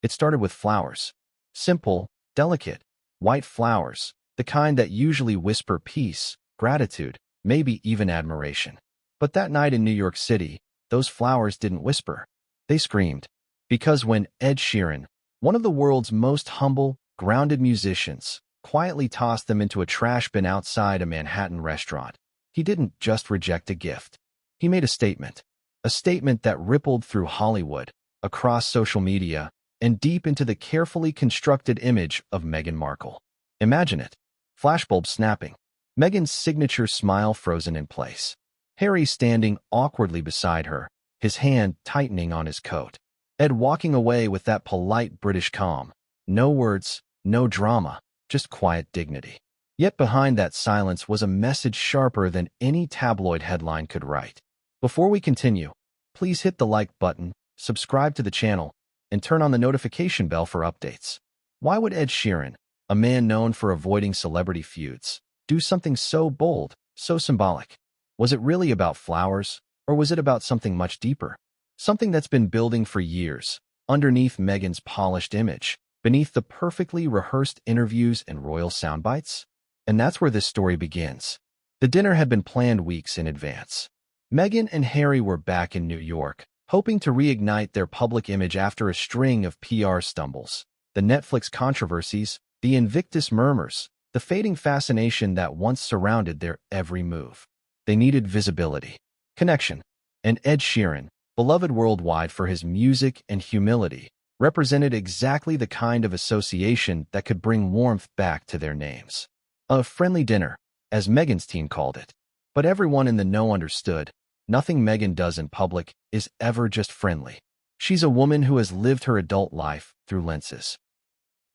It started with flowers. Simple, delicate, white flowers, the kind that usually whisper peace, gratitude, maybe even admiration. But that night in New York City, those flowers didn't whisper. They screamed. Because when Ed Sheeran, one of the world's most humble, grounded musicians, quietly tossed them into a trash bin outside a Manhattan restaurant, he didn't just reject a gift. He made a statement. A statement that rippled through Hollywood, across social media, and deep into the carefully constructed image of Meghan Markle. Imagine it. Flashbulb snapping. Meghan's signature smile frozen in place. Harry standing awkwardly beside her, his hand tightening on his coat. Ed walking away with that polite British calm. No words, no drama, just quiet dignity. Yet behind that silence was a message sharper than any tabloid headline could write. Before we continue, please hit the like button, subscribe to the channel, and turn on the notification bell for updates. Why would Ed Sheeran, a man known for avoiding celebrity feuds, do something so bold, so symbolic? Was it really about flowers, or was it about something much deeper? Something that's been building for years, underneath Meghan's polished image, beneath the perfectly rehearsed interviews and royal soundbites? And that's where this story begins. The dinner had been planned weeks in advance. Meghan and Harry were back in New York, hoping to reignite their public image after a string of PR stumbles. The Netflix controversies, the Invictus murmurs, the fading fascination that once surrounded their every move. They needed visibility, connection, and Ed Sheeran, beloved worldwide for his music and humility, represented exactly the kind of association that could bring warmth back to their names. A friendly dinner, as Meghan's team called it. But everyone in the know understood, nothing Meghan does in public is ever just friendly. She's a woman who has lived her adult life through lenses.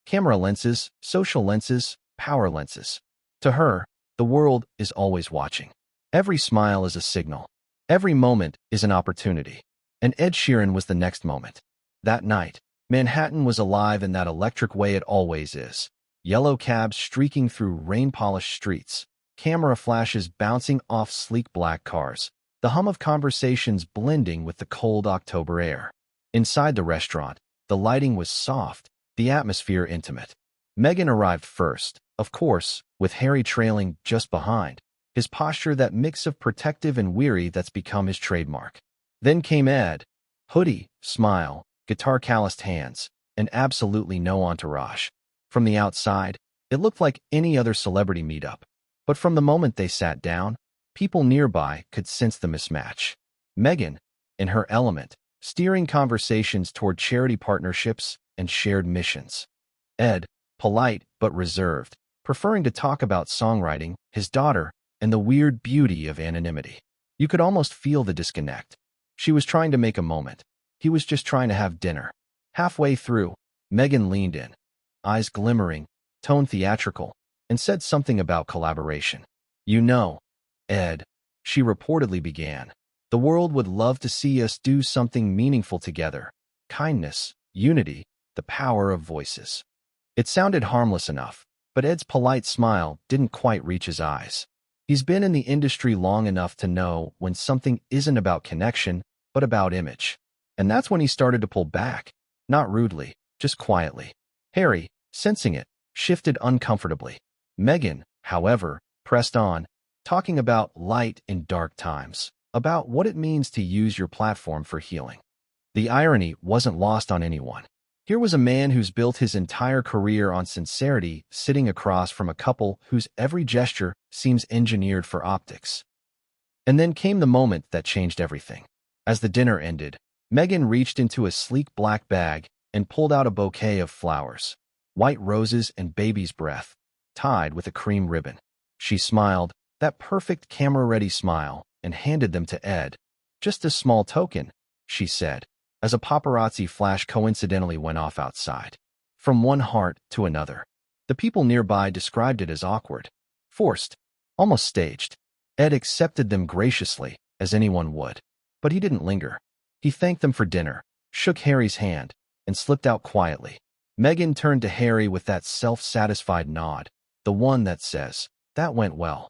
Camera lenses, social lenses, power lenses. To her, the world is always watching. Every smile is a signal. Every moment is an opportunity. And Ed Sheeran was the next moment. That night, Manhattan was alive in that electric way it always is. Yellow cabs streaking through rain-polished streets, camera flashes bouncing off sleek black cars, the hum of conversations blending with the cold October air. Inside the restaurant, the lighting was soft, the atmosphere intimate. Meghan arrived first, of course, with Harry trailing just behind, his posture that mix of protective and weary that's become his trademark. Then came Ed. Hoodie, smile, guitar-calloused hands, and absolutely no entourage. From the outside, it looked like any other celebrity meetup. But from the moment they sat down, people nearby could sense the mismatch. Meghan, in her element, steering conversations toward charity partnerships and shared missions. Ed, polite but reserved, preferring to talk about songwriting, his daughter, and the weird beauty of anonymity. You could almost feel the disconnect. She was trying to make a moment. He was just trying to have dinner. Halfway through, Meghan leaned in, eyes glimmering, tone theatrical, and said something about collaboration. You know, Ed, she reportedly began, the world would love to see us do something meaningful together. Kindness, unity, the power of voices. It sounded harmless enough, but Ed's polite smile didn't quite reach his eyes. He's been in the industry long enough to know when something isn't about connection, but about image. And that's when he started to pull back, not rudely, just quietly. Harry, sensing it, shifted uncomfortably. Meghan, however, pressed on, talking about light in dark times, about what it means to use your platform for healing. The irony wasn't lost on anyone. Here was a man who's built his entire career on sincerity sitting across from a couple whose every gesture seems engineered for optics. And then came the moment that changed everything. As the dinner ended, Meghan reached into a sleek black bag and pulled out a bouquet of flowers, white roses and baby's breath, tied with a cream ribbon. She smiled, that perfect camera-ready smile, and handed them to Ed. Just a small token, she said, as a paparazzi flash coincidentally went off outside. From one heart to another. The people nearby described it as awkward, forced, almost staged. Ed accepted them graciously, as anyone would. But he didn't linger. He thanked them for dinner, shook Harry's hand, and slipped out quietly. Meghan turned to Harry with that self-satisfied nod, the one that says, that went well.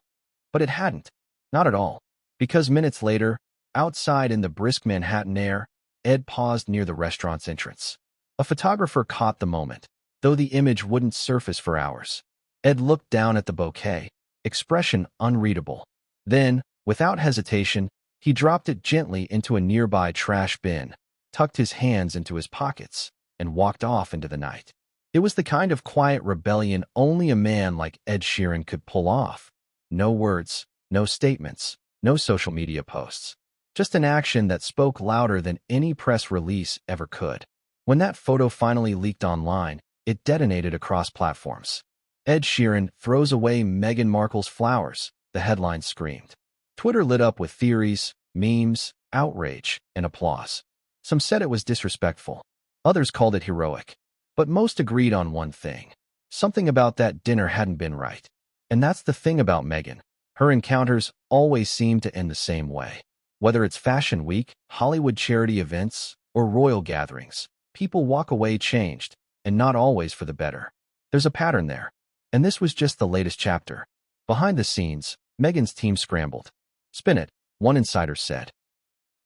But it hadn't. Not at all. Because minutes later, outside in the brisk Manhattan air, Ed paused near the restaurant's entrance. A photographer caught the moment, though the image wouldn't surface for hours. Ed looked down at the bouquet, expression unreadable. Then, without hesitation, he dropped it gently into a nearby trash bin, tucked his hands into his pockets, and walked off into the night. It was the kind of quiet rebellion only a man like Ed Sheeran could pull off. No words, no statements, no social media posts. Just an action that spoke louder than any press release ever could. When that photo finally leaked online, it detonated across platforms. Ed Sheeran throws away Meghan Markle's flowers, the headline screamed. Twitter lit up with theories, memes, outrage, and applause. Some said it was disrespectful. Others called it heroic. But most agreed on one thing. Something about that dinner hadn't been right. And that's the thing about Meghan. Her encounters always seem to end the same way. Whether it's Fashion Week, Hollywood charity events, or royal gatherings, people walk away changed, and not always for the better. There's a pattern there. And this was just the latest chapter. Behind the scenes, Meghan's team scrambled. Spin it, one insider said.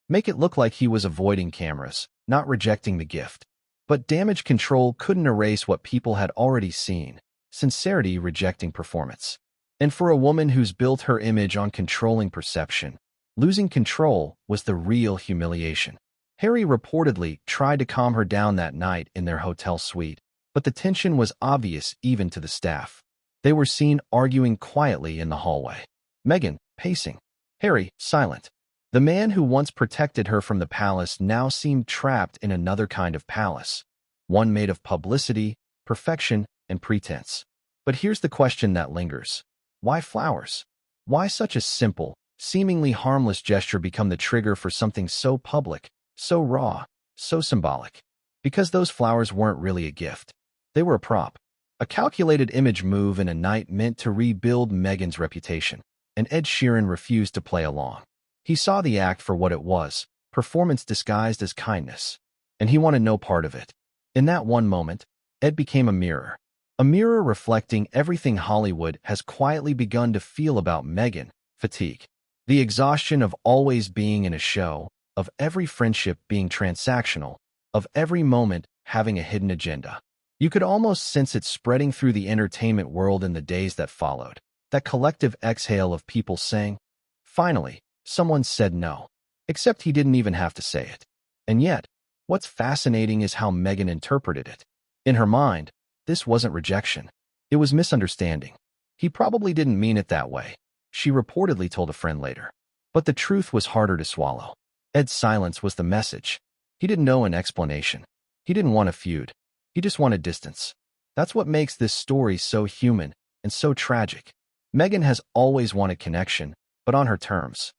Make it look like he was avoiding cameras, not rejecting the gift. But damage control couldn't erase what people had already seen, sincerity rejecting performance. And for a woman who's built her image on controlling perception, losing control was the real humiliation. Harry reportedly tried to calm her down that night in their hotel suite, but the tension was obvious even to the staff. They were seen arguing quietly in the hallway. Meghan, pacing. Harry, silent. The man who once protected her from the palace now seemed trapped in another kind of palace, one made of publicity, perfection, and pretense. But here's the question that lingers. Why flowers? Why such a simple, seemingly harmless gesture become the trigger for something so public, so raw, so symbolic? Because those flowers weren't really a gift. They were a prop, a calculated image move in a night meant to rebuild Meghan's reputation, and Ed Sheeran refused to play along. He saw the act for what it was, performance disguised as kindness, and he wanted no part of it. In that one moment, Ed became a mirror reflecting everything Hollywood has quietly begun to feel about Meghan: fatigue. The exhaustion of always being in a show, of every friendship being transactional, of every moment having a hidden agenda. You could almost sense it spreading through the entertainment world in the days that followed, that collective exhale of people saying, finally, someone said no. Except he didn't even have to say it. And yet, what's fascinating is how Meghan interpreted it. In her mind, this wasn't rejection. It was misunderstanding. He probably didn't mean it that way, she reportedly told a friend later. But the truth was harder to swallow. Ed's silence was the message. He didn't know an explanation. He didn't want a feud. He just wanted distance. That's what makes this story so human and so tragic. Meghan has always wanted connection, but on her terms.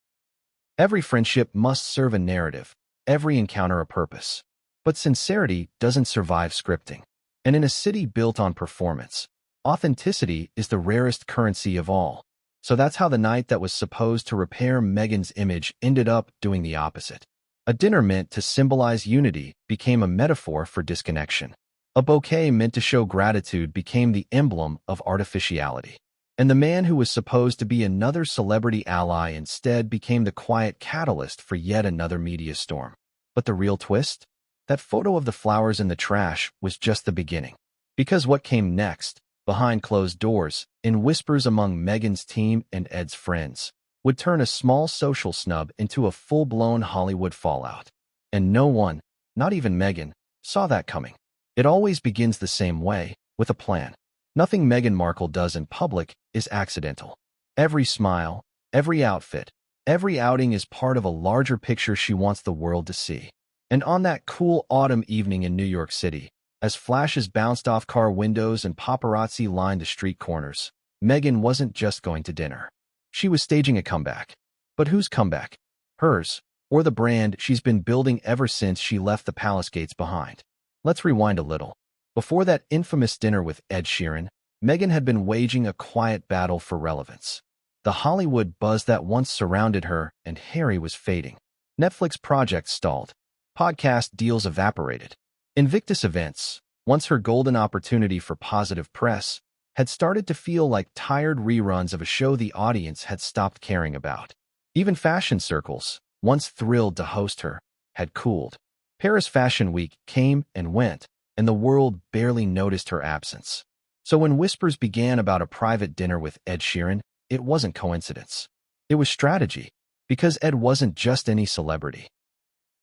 Every friendship must serve a narrative, every encounter a purpose. But sincerity doesn't survive scripting. And in a city built on performance, authenticity is the rarest currency of all. So that's how the night that was supposed to repair Meghan's image ended up doing the opposite. A dinner meant to symbolize unity became a metaphor for disconnection. A bouquet meant to show gratitude became the emblem of artificiality. And the man who was supposed to be another celebrity ally instead became the quiet catalyst for yet another media storm. But the real twist? That photo of the flowers in the trash was just the beginning. Because what came next, behind closed doors, in whispers among Meghan's team and Ed's friends, would turn a small social snub into a full-blown Hollywood fallout. And no one, not even Meghan, saw that coming. It always begins the same way, with a plan. Nothing Meghan Markle does in public is accidental. Every smile, every outfit, every outing is part of a larger picture she wants the world to see. And on that cool autumn evening in New York City, as flashes bounced off car windows and paparazzi lined the street corners, Meghan wasn't just going to dinner. She was staging a comeback. But whose comeback? Hers, or the brand she's been building ever since she left the palace gates behind. Let's rewind a little. Before that infamous dinner with Ed Sheeran, Meghan had been waging a quiet battle for relevance. The Hollywood buzz that once surrounded her and Harry was fading. Netflix projects stalled. Podcast deals evaporated. Invictus Events, once her golden opportunity for positive press, had started to feel like tired reruns of a show the audience had stopped caring about. Even fashion circles, once thrilled to host her, had cooled. Paris Fashion Week came and went, and the world barely noticed her absence. So when whispers began about a private dinner with Ed Sheeran, it wasn't coincidence. It was strategy, because Ed wasn't just any celebrity.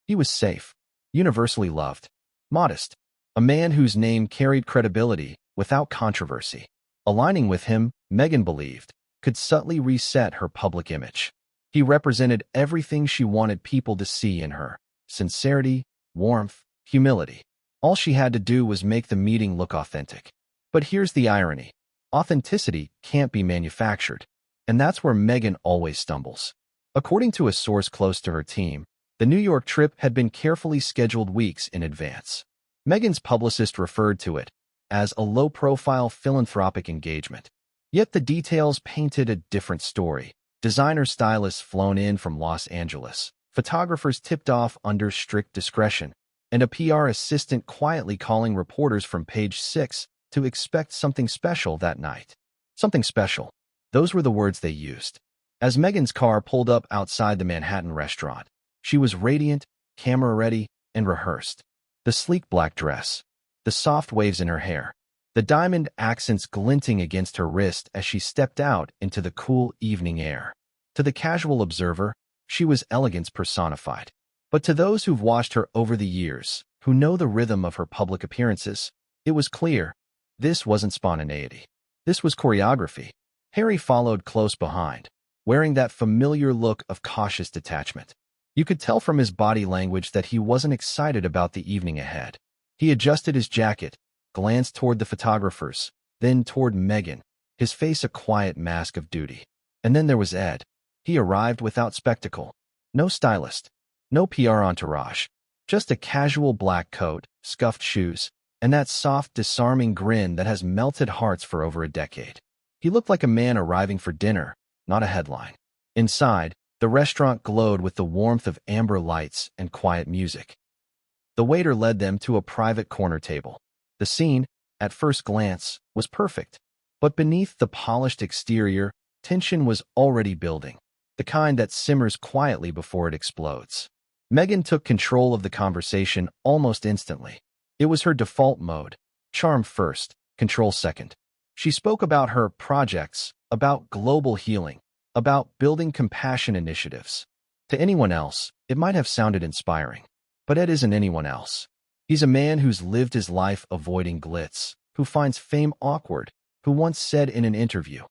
He was safe, universally loved, modest, a man whose name carried credibility without controversy. Aligning with him, Meghan believed, could subtly reset her public image. He represented everything she wanted people to see in her: sincerity, warmth, humility. All she had to do was make the meeting look authentic. But here's the irony. Authenticity can't be manufactured, and that's where Meghan always stumbles. According to a source close to her team, the New York trip had been carefully scheduled weeks in advance. Meghan's publicist referred to it as a low-profile philanthropic engagement. Yet the details painted a different story. Designer stylists flown in from Los Angeles, photographers tipped off under strict discretion, and a PR assistant quietly calling reporters from Page 6 to expect something special that night. Something special. Those were the words they used. As Meghan's car pulled up outside the Manhattan restaurant, she was radiant, camera-ready, and rehearsed. The sleek black dress, the soft waves in her hair, the diamond accents glinting against her wrist as she stepped out into the cool evening air. To the casual observer, she was elegance personified. But to those who've watched her over the years, who know the rhythm of her public appearances, it was clear this wasn't spontaneity. This was choreography. Harry followed close behind, wearing that familiar look of cautious detachment. You could tell from his body language that he wasn't excited about the evening ahead. He adjusted his jacket, glanced toward the photographers, then toward Meghan, his face a quiet mask of duty. And then there was Ed. He arrived without spectacle. No stylist, no PR entourage, just a casual black coat, scuffed shoes, and that soft, disarming grin that has melted hearts for over a decade. He looked like a man arriving for dinner, not a headline. Inside, the restaurant glowed with the warmth of amber lights and quiet music. The waiter led them to a private corner table. The scene, at first glance, was perfect. But beneath the polished exterior, tension was already building, the kind that simmers quietly before it explodes. Meghan took control of the conversation almost instantly. It was her default mode: charm first, control second. She spoke about her projects, about global healing, about building compassion initiatives. To anyone else, it might have sounded inspiring. But Ed isn't anyone else. He's a man who's lived his life avoiding glitz, who finds fame awkward, who once said in an interview,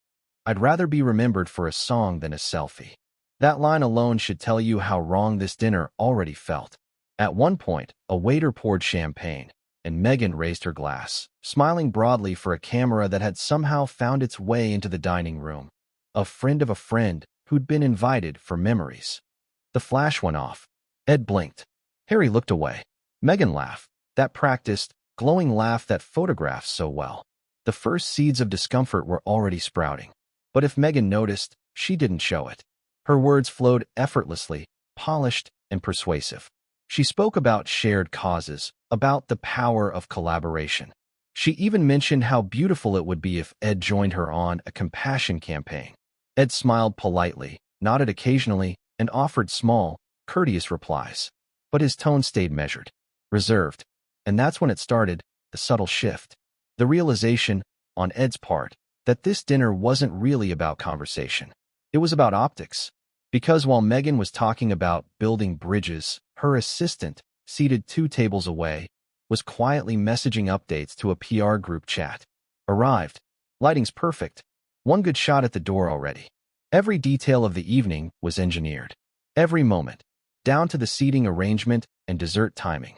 "I'd rather be remembered for a song than a selfie." That line alone should tell you how wrong this dinner already felt. At one point, a waiter poured champagne, and Meghan raised her glass, smiling broadly for a camera that had somehow found its way into the dining room. A friend of a friend who'd been invited for memories. The flash went off. Ed blinked. Harry looked away. Meghan laughed, that practiced, glowing laugh that photographs so well. The first seeds of discomfort were already sprouting. But if Meghan noticed, she didn't show it. Her words flowed effortlessly, polished and persuasive. She spoke about shared causes, about the power of collaboration. She even mentioned how beautiful it would be if Ed joined her on a compassion campaign. Ed smiled politely, nodded occasionally, and offered small, courteous replies. But his tone stayed measured, reserved. And that's when it started, the subtle shift. The realization, on Ed's part, that this dinner wasn't really about conversation. It was about optics. Because while Meghan was talking about building bridges, her assistant, seated 2 tables away, was quietly messaging updates to a PR group chat. Arrived. Lighting's perfect. One good shot at the door already. Every detail of the evening was engineered. Every moment, down to the seating arrangement and dessert timing,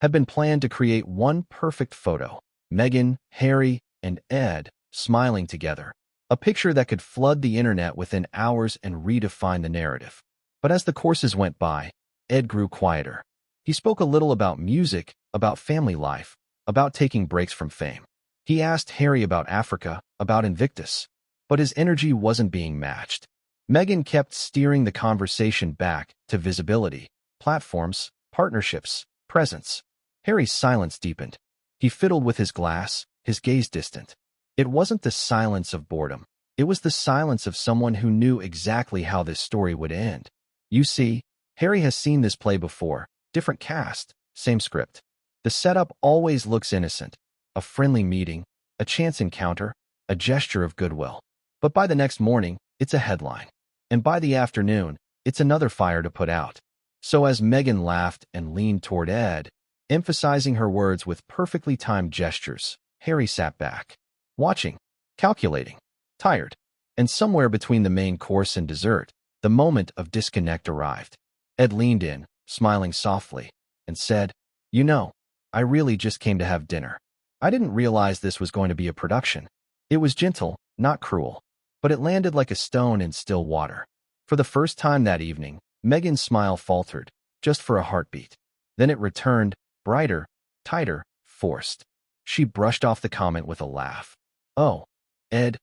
had been planned to create one perfect photo. Meghan, Harry, and Ed smiling together. A picture that could flood the internet within hours and redefine the narrative. But as the courses went by, Ed grew quieter. He spoke a little about music, about family life, about taking breaks from fame. He asked Harry about Africa, about Invictus. But his energy wasn't being matched. Meghan kept steering the conversation back to visibility, platforms, partnerships, presence. Harry's silence deepened. He fiddled with his glass, his gaze distant. It wasn't the silence of boredom. It was the silence of someone who knew exactly how this story would end. You see, Harry has seen this play before. Different cast, same script. The setup always looks innocent. A friendly meeting, a chance encounter, a gesture of goodwill. But by the next morning, it's a headline. And by the afternoon, it's another fire to put out. So as Meghan laughed and leaned toward Ed, emphasizing her words with perfectly timed gestures, Harry sat back, watching, calculating, tired. And somewhere between the main course and dessert, the moment of disconnect arrived. Ed leaned in, smiling softly, and said, "You know, I really just came to have dinner. I didn't realize this was going to be a production." It was gentle, not cruel, but it landed like a stone in still water. For the first time that evening, Meghan's smile faltered, just for a heartbeat. Then it returned, brighter, tighter, forced. She brushed off the comment with a laugh. "Oh, Ed,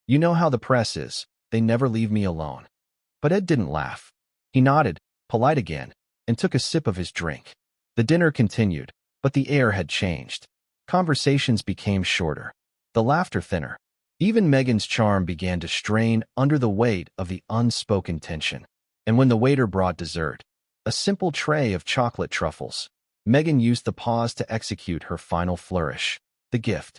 you know how the press is. They never leave me alone." But Ed didn't laugh. He nodded, polite again, and took a sip of his drink. The dinner continued, but the air had changed. Conversations became shorter, the laughter thinner. Even Meghan's charm began to strain under the weight of the unspoken tension. And when the waiter brought dessert, a simple tray of chocolate truffles, Meghan used the pause to execute her final flourish, the gift.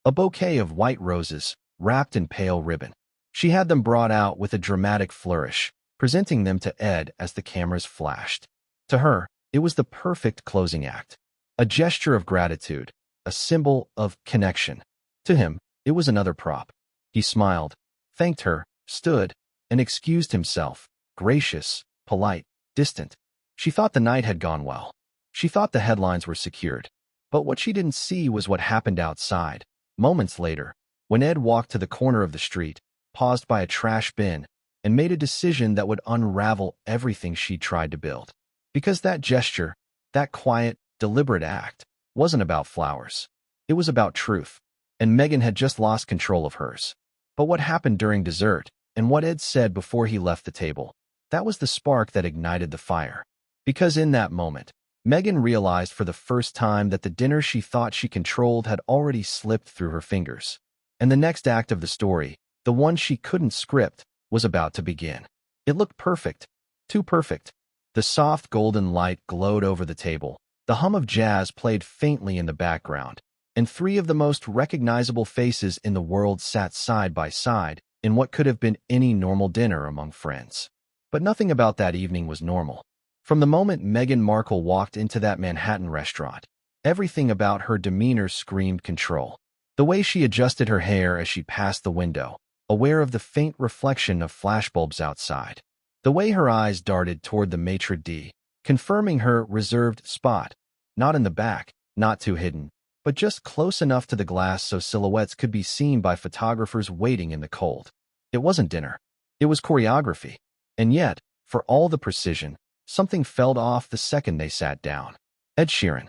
A bouquet of white roses, wrapped in pale ribbon. She had them brought out with a dramatic flourish, presenting them to Ed as the cameras flashed. To her, it was the perfect closing act. A gesture of gratitude, a symbol of connection. To him, it was another prop. He smiled, thanked her, stood, and excused himself, gracious, polite, distant. She thought the night had gone well. She thought the headlines were secured. But what she didn't see was what happened outside. Moments later, when Ed walked to the corner of the street, paused by a trash bin, and made a decision that would unravel everything she tried to build. Because that gesture, that quiet, deliberate act, wasn't about flowers. It was about truth. And Meghan had just lost control of hers. But what happened during dessert, and what Ed said before he left the table, that was the spark that ignited the fire. Because in that moment, Meghan realized for the first time that the dinner she thought she controlled had already slipped through her fingers. And the next act of the story, the one she couldn't script, was about to begin. It looked perfect. Too perfect. The soft golden light glowed over the table. The hum of jazz played faintly in the background. And three of the most recognizable faces in the world sat side by side in what could have been any normal dinner among friends. But nothing about that evening was normal. From the moment Meghan Markle walked into that Manhattan restaurant, everything about her demeanor screamed control. The way she adjusted her hair as she passed the window, aware of the faint reflection of flashbulbs outside. The way her eyes darted toward the maitre d', confirming her reserved spot, not in the back, not too hidden, but just close enough to the glass so silhouettes could be seen by photographers waiting in the cold. It wasn't dinner. It was choreography. And yet, for all the precision, something fell off the second they sat down. Ed Sheeran,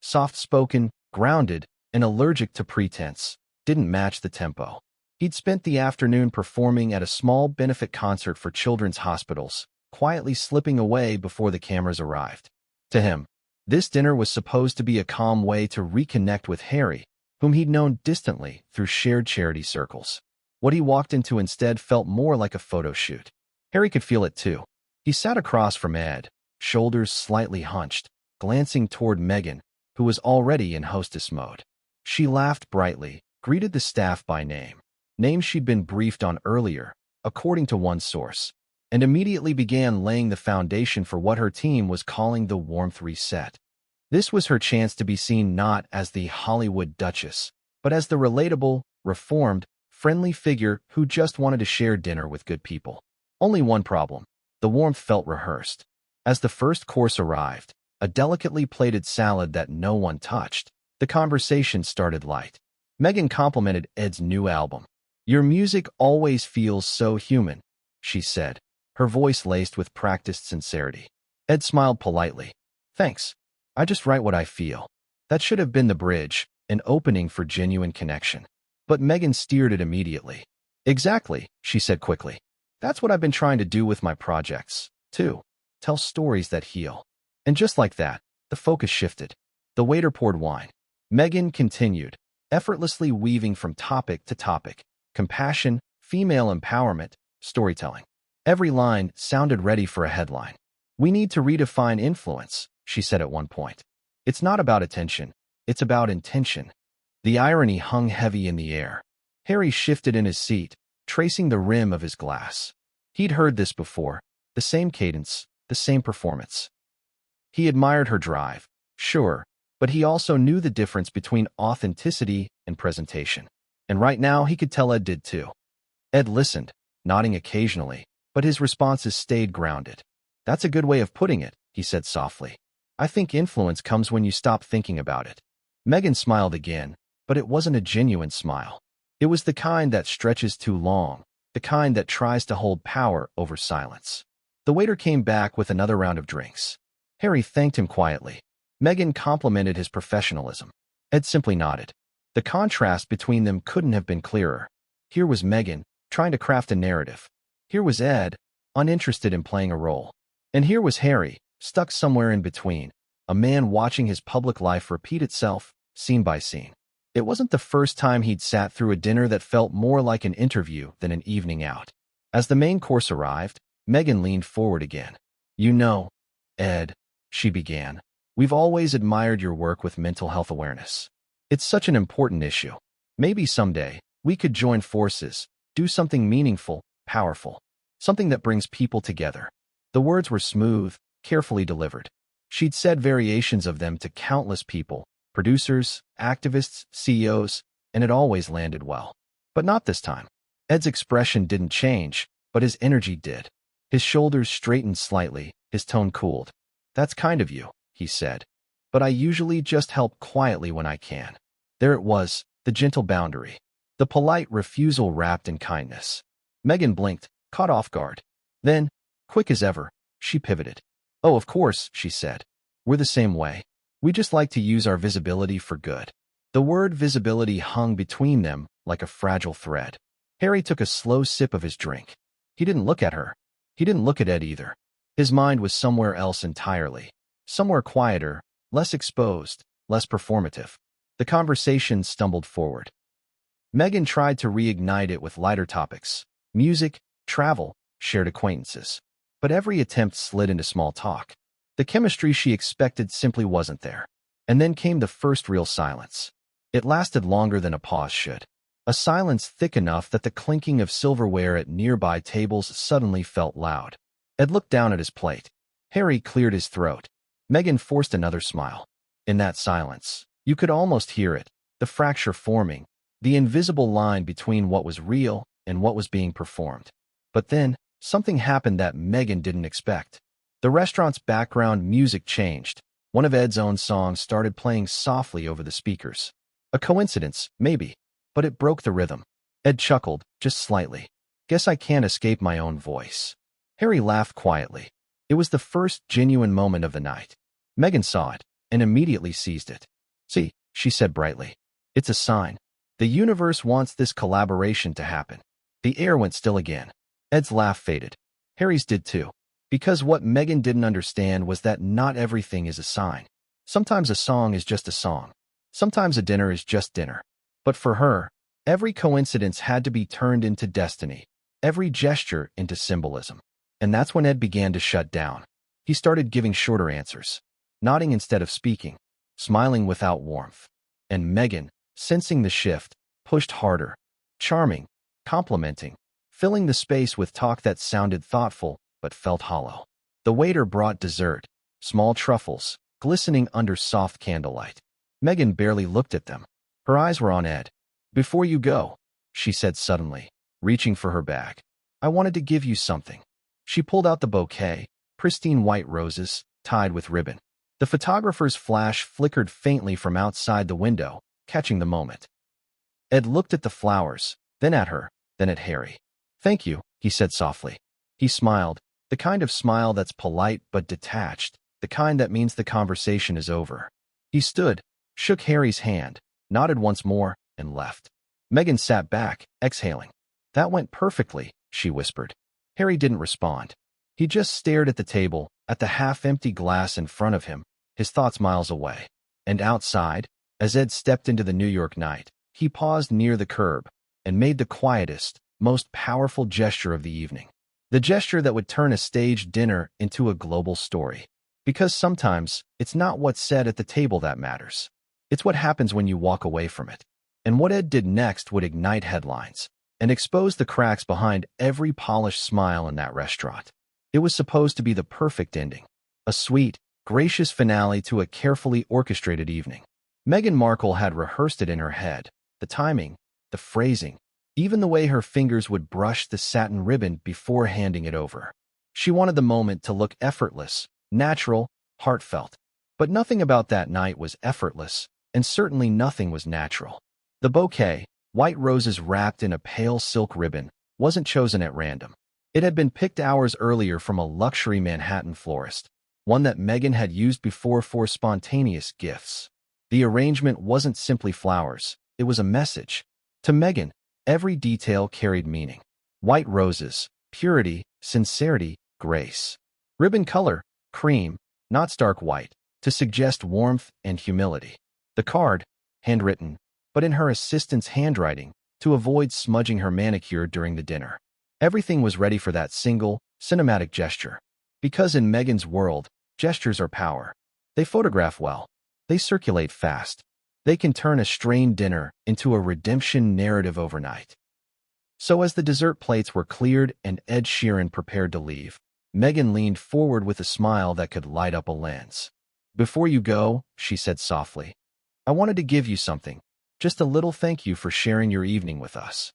soft-spoken, grounded, and allergic to pretense, didn't match the tempo. He'd spent the afternoon performing at a small benefit concert for children's hospitals, quietly slipping away before the cameras arrived. To him, this dinner was supposed to be a calm way to reconnect with Harry, whom he'd known distantly through shared charity circles. What he walked into instead felt more like a photo shoot. Harry could feel it too. He sat across from Ed, shoulders slightly hunched, glancing toward Meghan, who was already in hostess mode. She laughed brightly, greeted the staff by name, names she'd been briefed on earlier, according to one source, and immediately began laying the foundation for what her team was calling the warmth reset. This was her chance to be seen not as the Hollywood Duchess, but as the relatable, reformed, friendly figure who just wanted to share dinner with good people. Only one problem. The warmth felt rehearsed. As the first course arrived, a delicately plated salad that no one touched, the conversation started light. Meghan complimented Ed's new album. "Your music always feels so human," she said, her voice laced with practiced sincerity. Ed smiled politely. "Thanks. I just write what I feel." That should have been the bridge, an opening for genuine connection. But Meghan steered it immediately. "Exactly," she said quickly. "That's what I've been trying to do with my projects, too. Tell stories that heal." And just like that, the focus shifted. The waiter poured wine. Meghan continued, effortlessly weaving from topic to topic. Compassion, female empowerment, storytelling. Every line sounded ready for a headline. "We need to redefine influence," she said at one point. It's not about attention. It's about intention. The irony hung heavy in the air. Harry shifted in his seat, tracing the rim of his glass. He'd heard this before, the same cadence, the same performance. He admired her drive, sure, but he also knew the difference between authenticity and presentation. And right now he could tell Ed did too. Ed listened, nodding occasionally, but his responses stayed grounded. That's a good way of putting it, he said softly. I think influence comes when you stop thinking about it. Meghan smiled again, but it wasn't a genuine smile. It was the kind that stretches too long, the kind that tries to hold power over silence. The waiter came back with another round of drinks. Harry thanked him quietly. Meghan complimented his professionalism. Ed simply nodded. The contrast between them couldn't have been clearer. Here was Meghan, trying to craft a narrative. Here was Ed, uninterested in playing a role. And here was Harry, stuck somewhere in between, a man watching his public life repeat itself, scene by scene. It wasn't the first time he'd sat through a dinner that felt more like an interview than an evening out. As the main course arrived, Meghan leaned forward again. You know, Ed, she began, we've always admired your work with mental health awareness. It's such an important issue. Maybe someday, we could join forces, do something meaningful, powerful, something that brings people together. The words were smooth, carefully delivered. She'd said variations of them to countless people, producers, activists, CEOs, and it always landed well. But not this time. Ed's expression didn't change, but his energy did. His shoulders straightened slightly, his tone cooled. That's kind of you, he said. But I usually just help quietly when I can. There it was, the gentle boundary. The polite refusal wrapped in kindness. Meghan blinked, caught off guard. Then, quick as ever, she pivoted. Oh, of course, she said. We're the same way. We just like to use our visibility for good. The word visibility hung between them like a fragile thread. Harry took a slow sip of his drink. He didn't look at her. He didn't look at Ed either. His mind was somewhere else entirely. Somewhere quieter, less exposed, less performative. The conversation stumbled forward. Meghan tried to reignite it with lighter topics. Music, travel, shared acquaintances. But every attempt slid into small talk. The chemistry she expected simply wasn't there. And then came the first real silence. It lasted longer than a pause should. A silence thick enough that the clinking of silverware at nearby tables suddenly felt loud. Ed looked down at his plate. Harry cleared his throat. Meghan forced another smile. In that silence, you could almost hear it, the fracture forming, the invisible line between what was real and what was being performed. But then, something happened that Meghan didn't expect. The restaurant's background music changed. One of Ed's own songs started playing softly over the speakers. A coincidence, maybe, but it broke the rhythm. Ed chuckled, just slightly. Guess I can't escape my own voice. Harry laughed quietly. It was the first genuine moment of the night. Meghan saw it, and immediately seized it. See, she said brightly. It's a sign. The universe wants this collaboration to happen. The air went still again. Ed's laugh faded. Harry's did too. Because what Meghan didn't understand was that not everything is a sign. Sometimes a song is just a song. Sometimes a dinner is just dinner. But for her, every coincidence had to be turned into destiny, every gesture into symbolism. And that's when Ed began to shut down. He started giving shorter answers, nodding instead of speaking, smiling without warmth. And Meghan, sensing the shift, pushed harder, charming, complimenting, filling the space with talk that sounded thoughtful but felt hollow. The waiter brought dessert, small truffles, glistening under soft candlelight. Meghan barely looked at them. Her eyes were on Ed. Before you go, she said suddenly, reaching for her bag. I wanted to give you something. She pulled out the bouquet, pristine white roses, tied with ribbon. The photographer's flash flickered faintly from outside the window, catching the moment. Ed looked at the flowers, then at her, then at Harry. Thank you, he said softly. He smiled, the kind of smile that's polite but detached, the kind that means the conversation is over. He stood, shook Harry's hand, nodded once more, and left. Meghan sat back, exhaling. That went perfectly, she whispered. Harry didn't respond. He just stared at the table, at the half-empty glass in front of him, his thoughts miles away. And outside, as Ed stepped into the New York night, he paused near the curb and made the quietest, most powerful gesture of the evening. The gesture that would turn a staged dinner into a global story. Because sometimes, it's not what's said at the table that matters. It's what happens when you walk away from it. And what Ed did next would ignite headlines and expose the cracks behind every polished smile in that restaurant. It was supposed to be the perfect ending, a sweet, gracious finale to a carefully orchestrated evening. Meghan Markle had rehearsed it in her head, the timing, the phrasing, even the way her fingers would brush the satin ribbon before handing it over. She wanted the moment to look effortless, natural, heartfelt. But nothing about that night was effortless, and certainly nothing was natural. The bouquet, white roses wrapped in a pale silk ribbon, wasn't chosen at random. It had been picked hours earlier from a luxury Manhattan florist, one that Meghan had used before for spontaneous gifts. The arrangement wasn't simply flowers, it was a message. To Meghan, every detail carried meaning. White roses, purity, sincerity, grace. Ribbon color, cream, not stark white, to suggest warmth and humility. The card, handwritten, but in her assistant's handwriting, to avoid smudging her manicure during the dinner. Everything was ready for that single, cinematic gesture. Because in Meghan's world, gestures are power. They photograph well. They circulate fast. They can turn a strained dinner into a redemption narrative overnight. So as the dessert plates were cleared and Ed Sheeran prepared to leave, Meghan leaned forward with a smile that could light up a lens. "Before you go," she said softly, "I wanted to give you something. Just a little thank you for sharing your evening with us."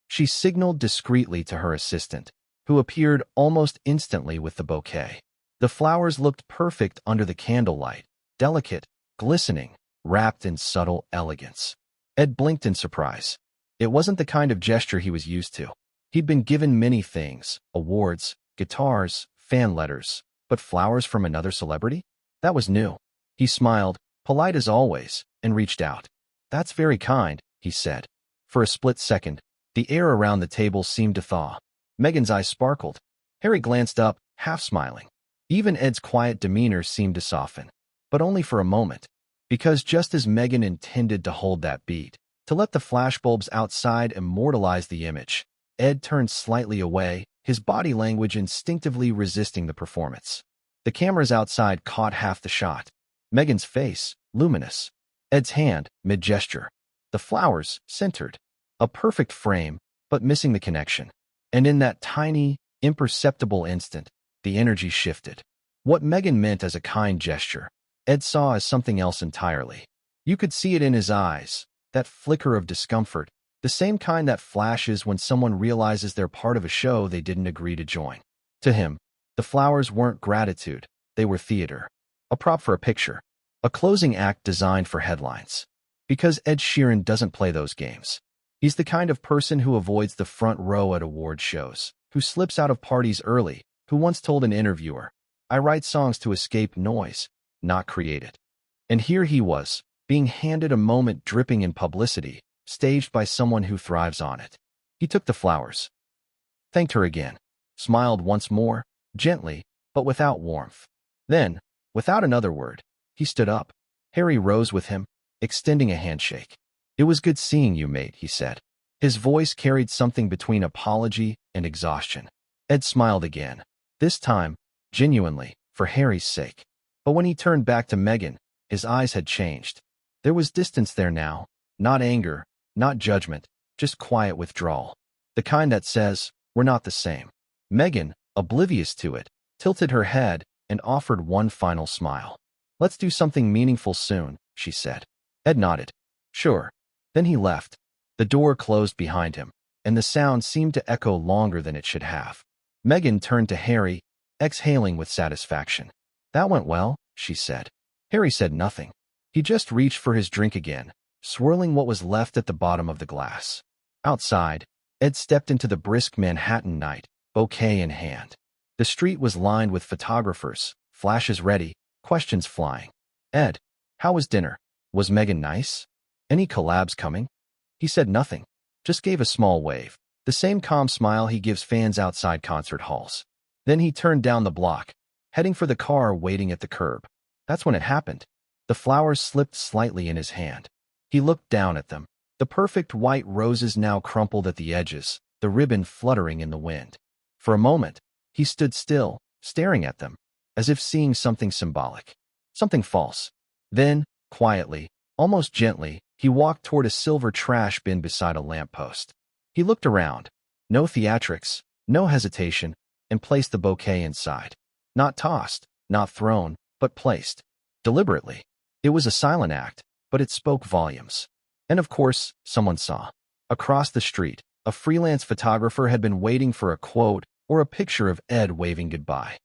She signaled discreetly to her assistant, who appeared almost instantly with the bouquet. The flowers looked perfect under the candlelight, delicate, glistening, wrapped in subtle elegance. Ed blinked in surprise. It wasn't the kind of gesture he was used to. He'd been given many things, awards, guitars, fan letters, but flowers from another celebrity? That was new. He smiled, polite as always, and reached out. "That's very kind," he said. For a split second, the air around the table seemed to thaw. Meghan's eyes sparkled. Harry glanced up, half smiling. Even Ed's quiet demeanor seemed to soften. But only for a moment. Because just as Meghan intended to hold that beat, to let the flashbulbs outside immortalize the image, Ed turned slightly away, his body language instinctively resisting the performance. The cameras outside caught half the shot. Meghan's face, luminous. Ed's hand, mid-gesture. The flowers, centered. A perfect frame, but missing the connection. And in that tiny, imperceptible instant, the energy shifted. What Meghan meant as a kind gesture, Ed saw as something else entirely. You could see it in his eyes, that flicker of discomfort, the same kind that flashes when someone realizes they're part of a show they didn't agree to join. To him, the flowers weren't gratitude, they were theater. A prop for a picture. A closing act designed for headlines. Because Ed Sheeran doesn't play those games. He's the kind of person who avoids the front row at award shows, who slips out of parties early, who once told an interviewer, "I write songs to escape noise, not create it." And here he was, being handed a moment dripping in publicity, staged by someone who thrives on it. He took the flowers. Thanked her again. Smiled once more, gently, but without warmth. Then, without another word, he stood up. Harry rose with him, extending a handshake. "It was good seeing you, mate," he said. His voice carried something between apology and exhaustion. Ed smiled again, this time, genuinely, for Harry's sake. But when he turned back to Meghan, his eyes had changed. There was distance there now, not anger, not judgment, just quiet withdrawal. The kind that says, "We're not the same." Meghan, oblivious to it, tilted her head and offered one final smile. "Let's do something meaningful soon," she said. Ed nodded. "Sure." Then he left. The door closed behind him, and the sound seemed to echo longer than it should have. Meghan turned to Harry, exhaling with satisfaction. "That went well," she said. Harry said nothing. He just reached for his drink again, swirling what was left at the bottom of the glass. Outside, Ed stepped into the brisk Manhattan night, bouquet in hand. The street was lined with photographers, flashes ready, questions flying. "Ed, how was dinner? Was Meghan nice? Any collabs coming?" He said nothing, just gave a small wave, the same calm smile he gives fans outside concert halls. Then he turned down the block, heading for the car waiting at the curb. That's when it happened. The flowers slipped slightly in his hand. He looked down at them, the perfect white roses now crumpled at the edges, the ribbon fluttering in the wind. For a moment, he stood still, staring at them, as if seeing something symbolic, something false. Then, quietly, almost gently, he walked toward a silver trash bin beside a lamppost. He looked around. No theatrics, no hesitation, and placed the bouquet inside. Not tossed, not thrown, but placed. Deliberately. It was a silent act, but it spoke volumes. And of course, someone saw. Across the street, a freelance photographer had been waiting for a quote or a picture of Ed waving goodbye.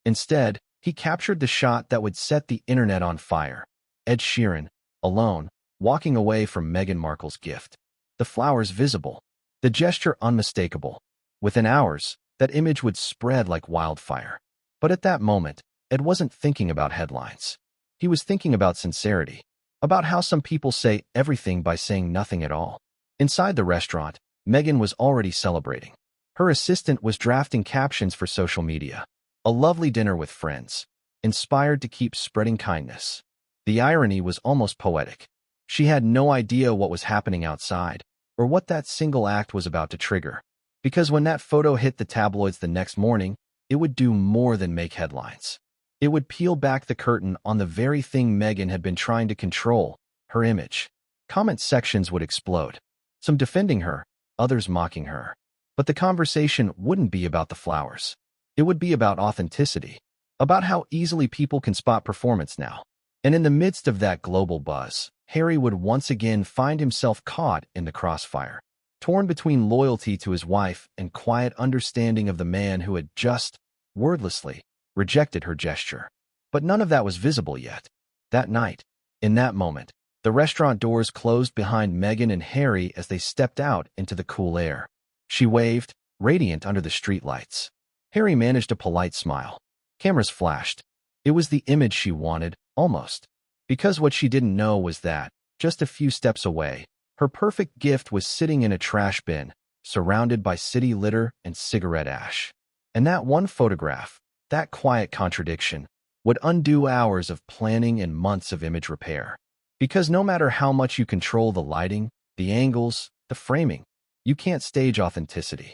Instead, he captured the shot that would set the internet on fire. Ed Sheeran, alone, walking away from Meghan Markle's gift. The flowers visible. The gesture unmistakable. Within hours, that image would spread like wildfire. But at that moment, Ed wasn't thinking about headlines. He was thinking about sincerity. About how some people say everything by saying nothing at all. Inside the restaurant, Meghan was already celebrating. Her assistant was drafting captions for social media. A lovely dinner with friends. Inspired to keep spreading kindness. The irony was almost poetic. She had no idea what was happening outside, or what that single act was about to trigger. Because when that photo hit the tabloids the next morning, it would do more than make headlines. It would peel back the curtain on the very thing Meghan had been trying to control, her image. Comment sections would explode. Some defending her, others mocking her. But the conversation wouldn't be about the flowers. It would be about authenticity. About how easily people can spot performance now. And in the midst of that global buzz, Harry would once again find himself caught in the crossfire. Torn between loyalty to his wife and quiet understanding of the man who had just, wordlessly, rejected her gesture. But none of that was visible yet. That night, in that moment, the restaurant doors closed behind Meghan and Harry as they stepped out into the cool air. She waved, radiant under the streetlights. Harry managed a polite smile. Cameras flashed. It was the image she wanted, almost. Because what she didn't know was that, just a few steps away, her perfect gift was sitting in a trash bin, surrounded by city litter and cigarette ash. And that one photograph, that quiet contradiction, would undo hours of planning and months of image repair. Because no matter how much you control the lighting, the angles, the framing, you can't stage authenticity.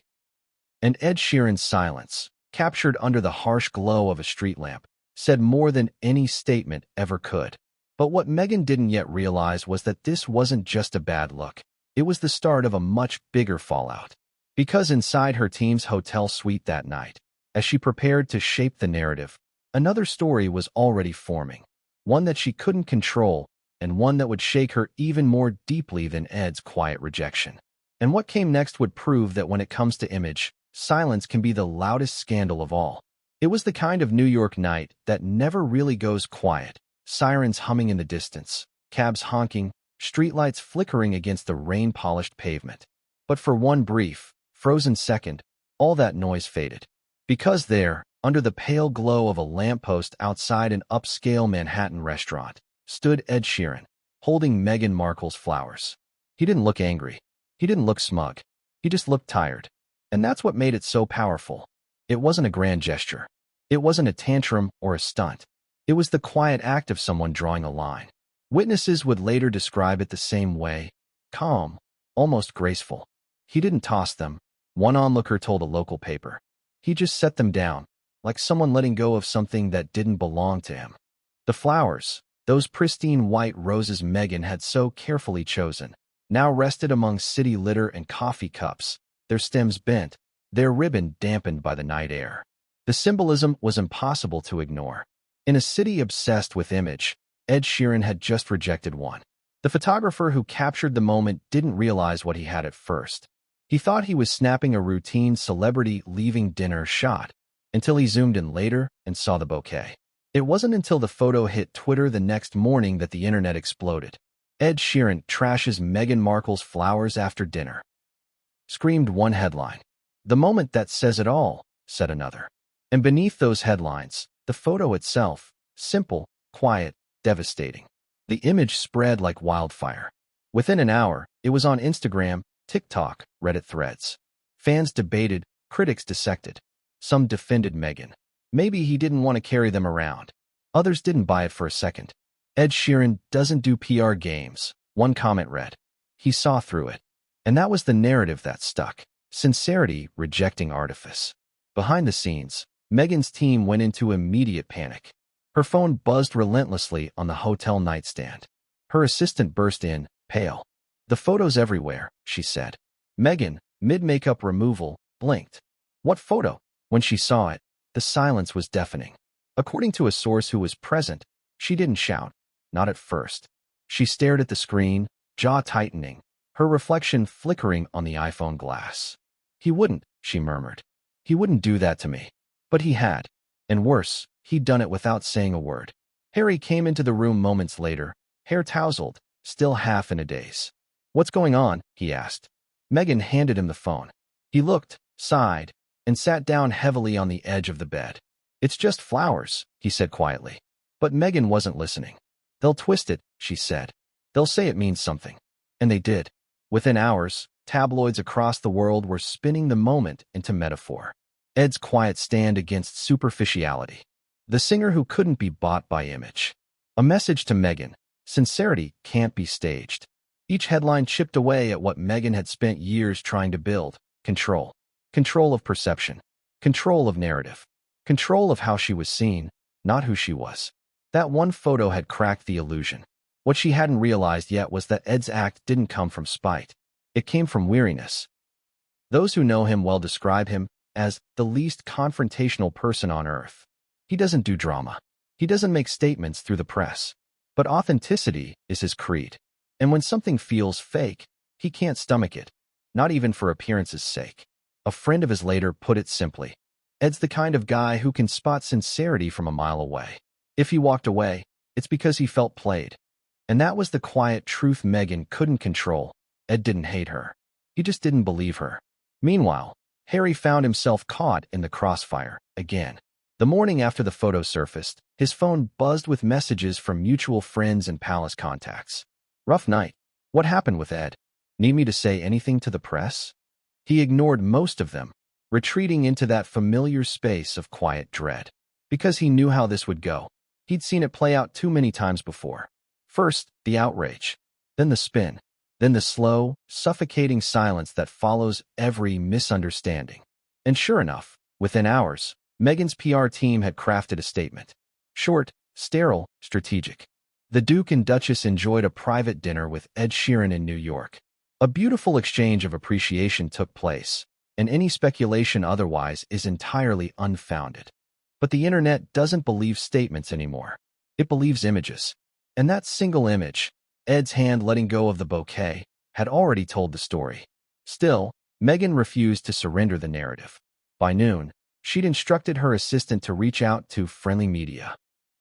And Ed Sheeran's silence, captured under the harsh glow of a street lamp, said more than any statement ever could. But what Meghan didn't yet realize was that this wasn't just a bad look. It was the start of a much bigger fallout. Because inside her team's hotel suite that night, as she prepared to shape the narrative, another story was already forming. One that she couldn't control, and one that would shake her even more deeply than Ed's quiet rejection. And what came next would prove that when it comes to image, silence can be the loudest scandal of all. It was the kind of New York night that never really goes quiet. Sirens humming in the distance, cabs honking, streetlights flickering against the rain-polished pavement. But for one brief, frozen second, all that noise faded. Because there, under the pale glow of a lamppost outside an upscale Manhattan restaurant, stood Ed Sheeran, holding Meghan Markle's flowers. He didn't look angry. He didn't look smug. He just looked tired. And that's what made it so powerful. It wasn't a grand gesture. It wasn't a tantrum or a stunt. It was the quiet act of someone drawing a line. Witnesses would later describe it the same way. Calm, almost graceful. He didn't toss them, one onlooker told a local paper. He just set them down, like someone letting go of something that didn't belong to him. The flowers, those pristine white roses Meghan had so carefully chosen, now rested among city litter and coffee cups, their stems bent, their ribbon dampened by the night air. The symbolism was impossible to ignore. In a city obsessed with image, Ed Sheeran had just rejected one. The photographer who captured the moment didn't realize what he had at first. He thought he was snapping a routine celebrity leaving dinner shot, until he zoomed in later and saw the bouquet. It wasn't until the photo hit Twitter the next morning that the internet exploded. Ed Sheeran trashes Meghan Markle's flowers after dinner. Screamed one headline. The moment that says it all, said another. And beneath those headlines, the photo itself, simple, quiet, devastating. The image spread like wildfire. Within an hour, it was on Instagram, TikTok, Reddit threads. Fans debated, critics dissected. Some defended Meghan. Maybe he didn't want to carry them around. Others didn't buy it for a second. Ed Sheeran doesn't do PR games, one comment read. He saw through it. And that was the narrative that stuck. Sincerity rejecting artifice. Behind the scenes, Meghan's team went into immediate panic. Her phone buzzed relentlessly on the hotel nightstand. Her assistant burst in, pale. "The photos everywhere," she said. Meghan, mid-makeup removal, blinked. "What photo?" When she saw it, the silence was deafening. According to a source who was present, she didn't shout. Not at first. She stared at the screen, jaw tightening, her reflection flickering on the iPhone glass. "He wouldn't," she murmured. "He wouldn't do that to me." But he had. And worse, he'd done it without saying a word. Harry came into the room moments later, hair tousled, still half in a daze. "What's going on?" he asked. Meghan handed him the phone. He looked, sighed, and sat down heavily on the edge of the bed. "It's just flowers," he said quietly. But Meghan wasn't listening. "They'll twist it," she said. "They'll say it means something." And they did. Within hours, tabloids across the world were spinning the moment into metaphor. Ed's quiet stand against superficiality. The singer who couldn't be bought by image. A message to Meghan: sincerity can't be staged. Each headline chipped away at what Meghan had spent years trying to build: control. Control of perception. Control of narrative. Control of how she was seen, not who she was. That one photo had cracked the illusion. What she hadn't realized yet was that Ed's act didn't come from spite. It came from weariness. Those who know him well describe him as the least confrontational person on earth. He doesn't do drama. He doesn't make statements through the press. But authenticity is his creed. And when something feels fake, he can't stomach it, not even for appearance's sake. A friend of his later put it simply: Ed's the kind of guy who can spot sincerity from a mile away. If he walked away, it's because he felt played. And that was the quiet truth Meghan couldn't control. Ed didn't hate her. He just didn't believe her. Meanwhile, Harry found himself caught in the crossfire again. The morning after the photo surfaced, his phone buzzed with messages from mutual friends and palace contacts. "Rough night. What happened with Ed? Need me to say anything to the press?" He ignored most of them, retreating into that familiar space of quiet dread. Because he knew how this would go. He'd seen it play out too many times before. First, the outrage. Then the spin. Then the slow, suffocating silence that follows every misunderstanding. And sure enough, within hours, Meghan's PR team had crafted a statement. Short, sterile, strategic. The Duke and Duchess enjoyed a private dinner with Ed Sheeran in New York. A beautiful exchange of appreciation took place, and any speculation otherwise is entirely unfounded. But the internet doesn't believe statements anymore. It believes images. And that single image, Ed's hand letting go of the bouquet, had already told the story. Still, Meghan refused to surrender the narrative. By noon, she'd instructed her assistant to reach out to friendly media.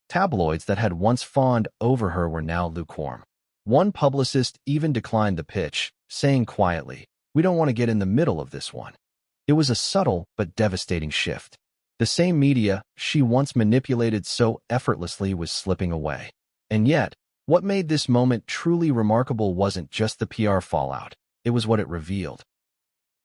Tabloids that had once fawned over her were now lukewarm. One publicist even declined the pitch, saying quietly, "We don't want to get in the middle of this one." It was a subtle but devastating shift. The same media she once manipulated so effortlessly was slipping away. And yet, what made this moment truly remarkable wasn't just the PR fallout, it was what it revealed.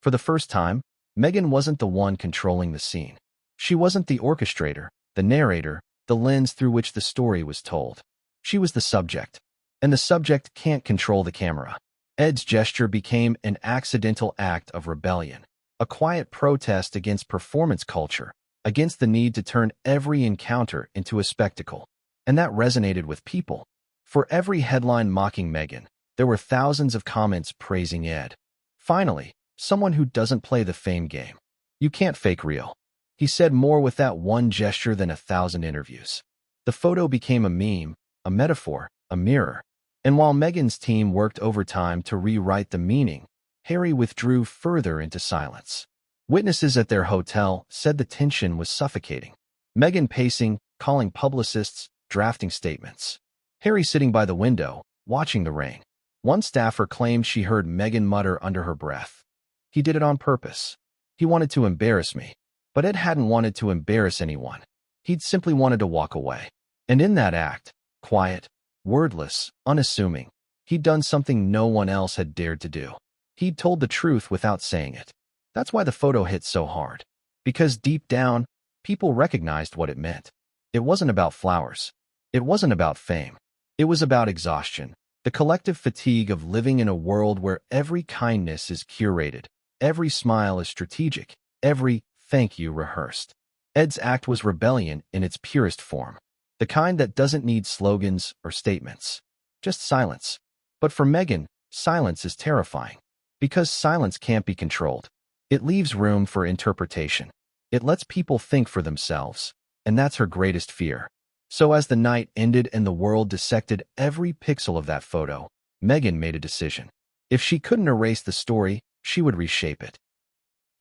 For the first time, Meghan wasn't the one controlling the scene. She wasn't the orchestrator, the narrator, the lens through which the story was told. She was the subject. And the subject can't control the camera. Ed's gesture became an accidental act of rebellion, a quiet protest against performance culture, against the need to turn every encounter into a spectacle. And that resonated with people. For every headline mocking Meghan, there were thousands of comments praising Ed. Finally, someone who doesn't play the fame game. "You can't fake real." He said more with that one gesture than 1,000 interviews. The photo became a meme, a metaphor, a mirror. And while Meghan's team worked overtime to rewrite the meaning, Harry withdrew further into silence. Witnesses at their hotel said the tension was suffocating. Meghan pacing, calling publicists, drafting statements. Harry sitting by the window, watching the rain. One staffer claimed she heard Meghan mutter under her breath. "He did it on purpose. He wanted to embarrass me." But Ed hadn't wanted to embarrass anyone. He'd simply wanted to walk away. And in that act, quiet, wordless, unassuming, he'd done something no one else had dared to do. He'd told the truth without saying it. That's why the photo hit so hard. Because deep down, people recognized what it meant. It wasn't about flowers. It wasn't about fame. It was about exhaustion. The collective fatigue of living in a world where every kindness is curated, every smile is strategic, every thank you rehearsed. Ed's act was rebellion in its purest form, the kind that doesn't need slogans or statements, just silence. But for Meghan, silence is terrifying, because silence can't be controlled. It leaves room for interpretation. It lets people think for themselves, and that's her greatest fear. So as the night ended and the world dissected every pixel of that photo, Meghan made a decision. If she couldn't erase the story, she would reshape it.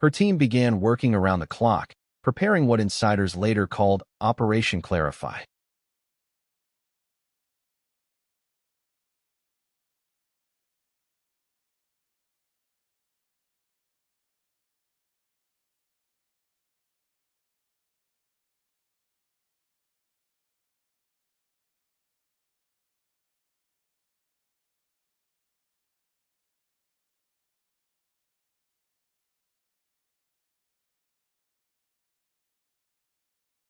Her team began working around the clock, preparing what insiders later called Operation Clarify.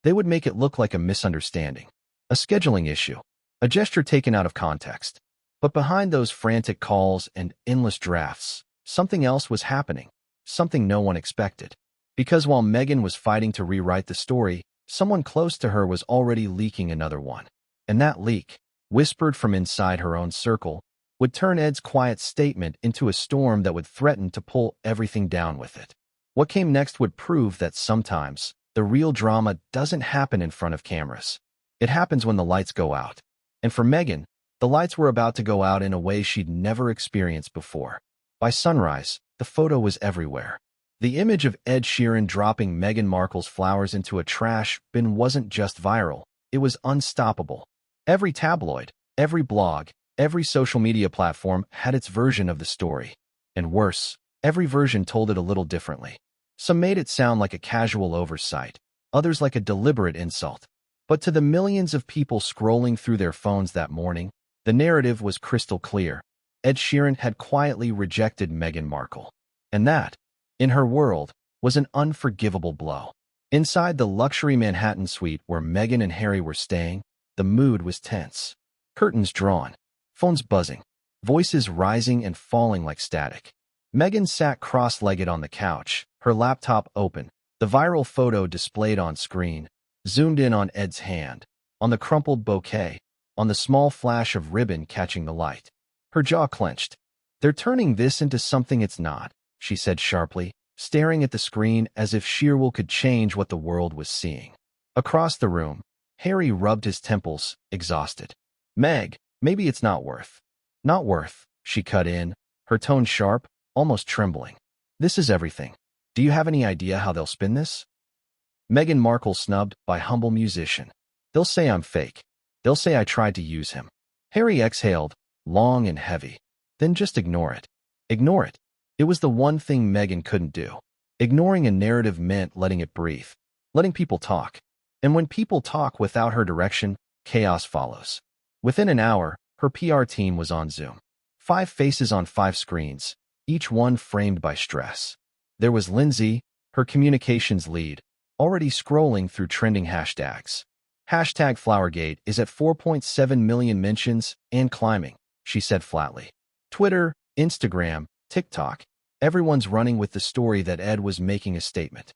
They would make it look like a misunderstanding, a scheduling issue, a gesture taken out of context. But behind those frantic calls and endless drafts, something else was happening, something no one expected. Because while Meghan was fighting to rewrite the story, someone close to her was already leaking another one. And that leak, whispered from inside her own circle, would turn Ed's quiet statement into a storm that would threaten to pull everything down with it. What came next would prove that sometimes the real drama doesn't happen in front of cameras. It happens when the lights go out. And for Meghan, the lights were about to go out in a way she'd never experienced before. By sunrise, the photo was everywhere. The image of Ed Sheeran dropping Meghan Markle's flowers into a trash bin wasn't just viral, it was unstoppable. Every tabloid, every blog, every social media platform had its version of the story. And worse, every version told it a little differently. Some made it sound like a casual oversight, others like a deliberate insult. But to the millions of people scrolling through their phones that morning, the narrative was crystal clear. Ed Sheeran had quietly rejected Meghan Markle. And that, in her world, was an unforgivable blow. Inside the luxury Manhattan suite where Meghan and Harry were staying, the mood was tense. Curtains drawn, phones buzzing, voices rising and falling like static. Meghan sat cross-legged on the couch, her laptop open, the viral photo displayed on screen, zoomed in on Ed's hand, on the crumpled bouquet, on the small flash of ribbon catching the light. Her jaw clenched. "They're turning this into something it's not," she said sharply, staring at the screen as if sheer will could change what the world was seeing. Across the room, Harry rubbed his temples, exhausted. "Meg, maybe it's not worth." "Not worth," she cut in, her tone sharp, almost trembling. "This is everything. Do you have any idea how they'll spin this?" Meghan Markle snubbed by humble musician. "They'll say I'm fake. They'll say I tried to use him." Harry exhaled, long and heavy. "Then just ignore it. Ignore it." It was the one thing Meghan couldn't do. Ignoring a narrative meant letting it breathe, letting people talk. And when people talk without her direction, chaos follows. Within an hour, her PR team was on Zoom. 5 faces on 5 screens, each one framed by stress. There was Lindsay, her communications lead, already scrolling through trending hashtags. Hashtag Flowergate is at 4.7 million mentions and climbing, she said flatly. Twitter, Instagram, TikTok, everyone's running with the story that Ed was making a statement.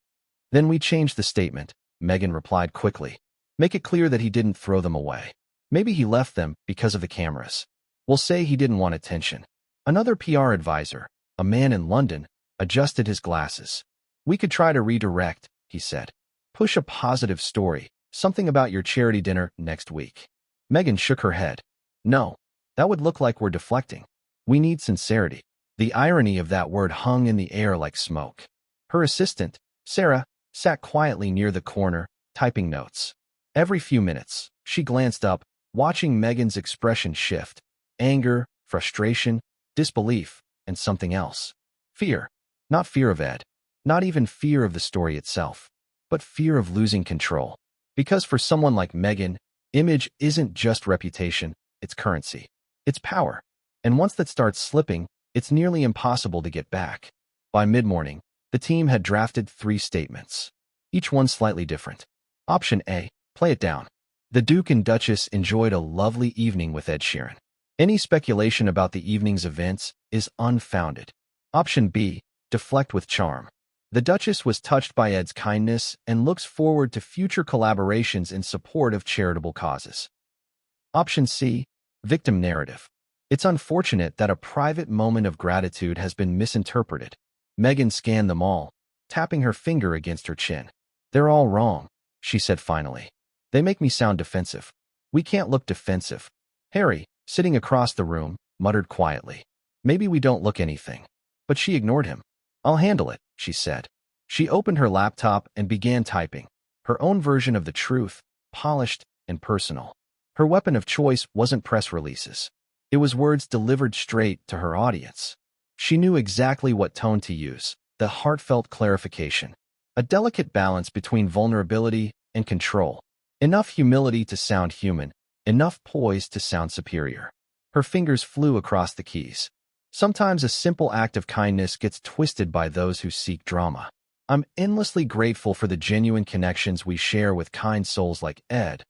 "Then we changed the statement," Meghan replied quickly. "Make it clear that he didn't throw them away. Maybe he left them because of the cameras. We'll say he didn't want attention." Another PR advisor, a man in London, adjusted his glasses. "We could try to redirect," he said. "Push a positive story, something about your charity dinner next week." Meghan shook her head. "No, that would look like we're deflecting. We need sincerity." The irony of that word hung in the air like smoke. Her assistant, Sarah, sat quietly near the corner, typing notes. Every few minutes, she glanced up, watching Meghan's expression shift. Anger, frustration, disbelief, and something else. Fear. Not fear of Ed. Not even fear of the story itself. But fear of losing control. Because for someone like Meghan, image isn't just reputation, it's currency. It's power. And once that starts slipping, it's nearly impossible to get back. By mid-morning, the team had drafted 3 statements, each one slightly different. Option A, play it down. The Duke and Duchess enjoyed a lovely evening with Ed Sheeran. Any speculation about the evening's events is unfounded. Option B, deflect with charm. The Duchess was touched by Ed's kindness and looks forward to future collaborations in support of charitable causes. Option C. Victim narrative. It's unfortunate that a private moment of gratitude has been misinterpreted. Meghan scanned them all, tapping her finger against her chin. They're all wrong, she said finally. They make me sound defensive. We can't look defensive. Harry, sitting across the room, muttered quietly. Maybe we don't look anything. But she ignored him. I'll handle it, she said. She opened her laptop and began typing. Her own version of the truth, polished and personal. Her weapon of choice wasn't press releases. It was words delivered straight to her audience. She knew exactly what tone to use, the heartfelt clarification. A delicate balance between vulnerability and control. Enough humility to sound human, enough poise to sound superior. Her fingers flew across the keys. Sometimes a simple act of kindness gets twisted by those who seek drama. I'm endlessly grateful for the genuine connections we share with kind souls like Ed,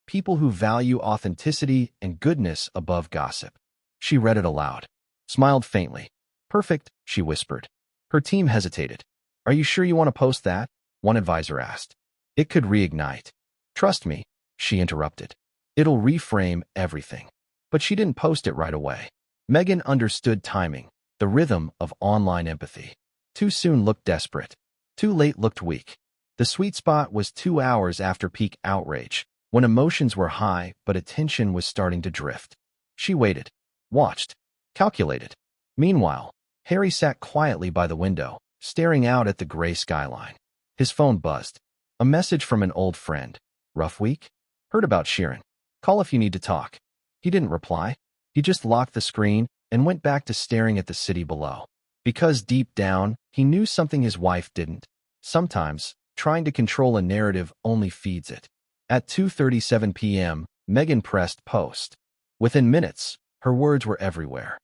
people who value authenticity and goodness above gossip. She read it aloud, smiled faintly. Perfect, she whispered. Her team hesitated. Are you sure you want to post that? One advisor asked. It could reignite. Trust me, she interrupted. It'll reframe everything. But she didn't post it right away. Meghan understood timing, the rhythm of online empathy. Too soon looked desperate. Too late looked weak. The sweet spot was 2 hours after peak outrage, when emotions were high but attention was starting to drift. She waited, watched, calculated. Meanwhile, Harry sat quietly by the window, staring out at the gray skyline. His phone buzzed. A message from an old friend. Rough week? Heard about Sheeran. Call if you need to talk. He didn't reply. He just locked the screen and went back to staring at the city below. Because deep down, he knew something his wife didn't. Sometimes, trying to control a narrative only feeds it. At 2:37 p.m., Meghan pressed post. Within minutes, her words were everywhere.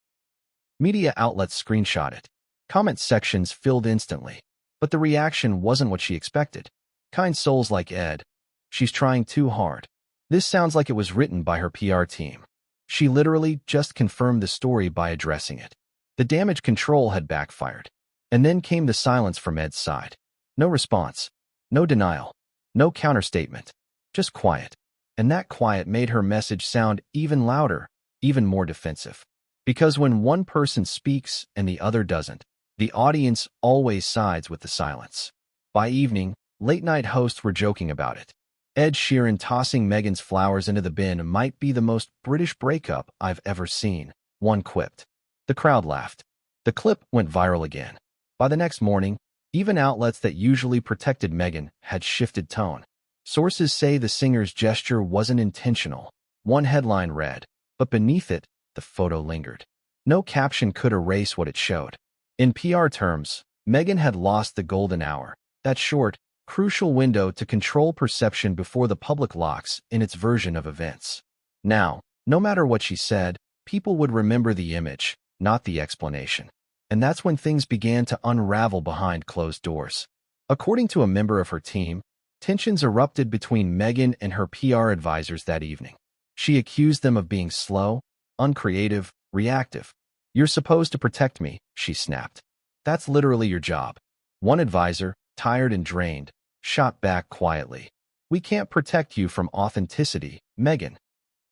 Media outlets screenshot it. Comment sections filled instantly. But the reaction wasn't what she expected. Kind souls like Ed. She's trying too hard. This sounds like it was written by her PR team. She literally just confirmed the story by addressing it. The damage control had backfired. And then came the silence from Ed's side. No response. No denial. No counterstatement. Just quiet. And that quiet made her message sound even louder, even more defensive. Because when one person speaks and the other doesn't, the audience always sides with the silence. By evening, late-night hosts were joking about it. Ed Sheeran tossing Meghan's flowers into the bin might be the most British breakup I've ever seen, one quipped. The crowd laughed. The clip went viral again. By the next morning, even outlets that usually protected Meghan had shifted tone. Sources say the singer's gesture wasn't intentional. One headline read, but beneath it, the photo lingered. No caption could erase what it showed. In PR terms, Meghan had lost the golden hour, that short, crucial window to control perception before the public locks in its version of events. Now, no matter what she said, people would remember the image, not the explanation. And that's when things began to unravel behind closed doors. According to a member of her team, tensions erupted between Meghan and her PR advisors that evening. She accused them of being slow, uncreative, reactive. You're supposed to protect me, she snapped. That's literally your job. One advisor, tired and drained, shot back quietly. We can't protect you from authenticity, Meghan.